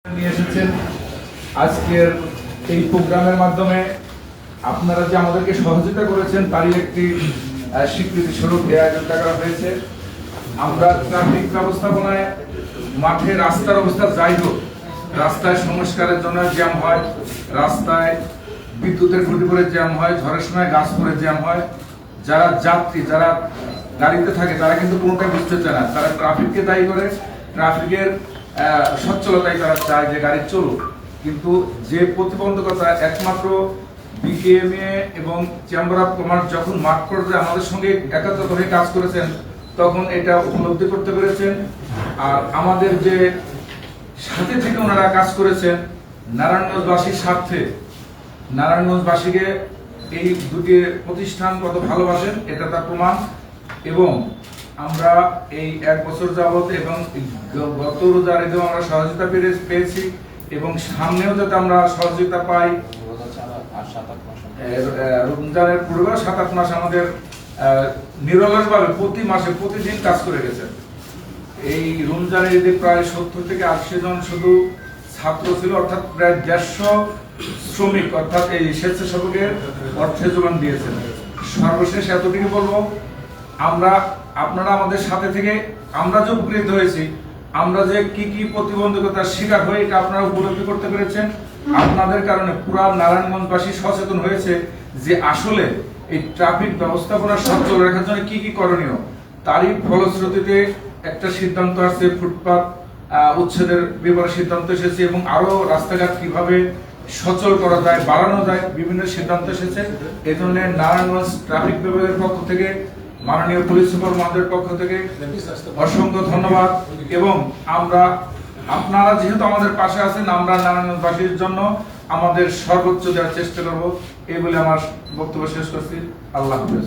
নিয়ে এসেছেন আজকের এই প্রোগ্রামের মাধ্যমে আপনারা যে আমাদেরকে সহযোগিতা করেছেন তারই একটি স্বীকৃতি স্বরূপ এই আয়োজনটা করা হয়েছে। আমরা ট্রাফিক ব্যবস্থাপনায় মাঠে রাস্তার অবস্থা যাই হোক, রাস্তায় সংস্কারের জন্য জ্যাম হয়, রাস্তায় বিদ্যুতের খুঁটি পড়ে জ্যাম হয়, ঝড়ের সময় গাছ পড়ে জ্যাম হয়। যারা যাত্রী, যারা গাড়িতে থাকে তারা কিন্তু কোনোটাই বুঝতে চায় না, তারা ট্রাফিককে দায়ী করে, ট্রাফিকের সচ্ছলতাই তারা চায় যে গাড়ি চলুক। কিন্তু যে প্রতিবন্ধকতা একমাত্র বিকেএমএ এবং চেম্বার অফ কমার্স যখন মাঠ পর্যায়ে আমাদের সঙ্গে একাত্মতা হয়ে কাজ করেছেন তখন এটা উপলব্ধি করতে পেরেছেন। আর আমাদের যে সাথে থেকে ওনারা কাজ করেছেন নারায়ণগঞ্জবাসীর স্বার্থে, নারায়ণগঞ্জবাসীকে এই দুটি প্রতিষ্ঠান কত ভালোবাসেন এটা তার প্রমাণ। এবং আমরা এই এক বছর যাবত এবং গত রোজার ঈদেও আমরা সহযোগিতা পেয়েছি এবং সামনেও যাতে আমরা সহযোগিতা পাই। রমজানের পূর্বে 7-8 মাস আমাদের নিরলসভাবে প্রতি মাসে প্রতিদিন কাজ করে গেছেন। এই রমজানের ঈদে প্রায় 70 থেকে 80 জন শুধু ছাত্র ছিল, অর্থাৎ প্রায় 150 শ্রমিক অর্থাৎ এই স্বেচ্ছাসেবকের অর্থে যোগান দিয়েছেন। সর্বশেষ এতটুকু বলবো, আপনারা আমাদের সাথে থেকে আমরা যে উপকৃত হয়েছি, আমরা যে কি কি প্রতিবন্ধকতার শিকার হয়ে এটা আপনারা উপলব্ধি করতে পেরেছেন। আপনাদের কারণে পুরা নারায়ণগঞ্জবাসী সচেতন হয়েছে যে আসলে এই ট্রাফিক ব্যবস্থাপনা সচল রাখার জন্য কি কি করণীয়। তারই ফলশ্রুতিতে একটা সিদ্ধান্ত আসছে, ফুটপাত উচ্ছেদের ব্যাপারে সিদ্ধান্ত এসেছে এবং আরো রাস্তাঘাট কিভাবে সচল করা যায়, বাড়ানো যায়, বিভিন্ন সিদ্ধান্ত এসেছে। এই জন্য নারায়ণগঞ্জ ট্রাফিক বিভাগের পক্ষ থেকে, মাননীয় পুলিশ সুপার মহোদয়ের পক্ষ থেকে অসংখ্য ধন্যবাদ। এবং আপনারা যেহেতু আমাদের পাশে আছেন, আমরা নারায়ণগঞ্জবাসীর জন্য আমাদের সর্বোচ্চ দেওয়ার চেষ্টা করব। এই বলে আমার বক্তব্য শেষ করছি। আল্লাহ হাফেজ।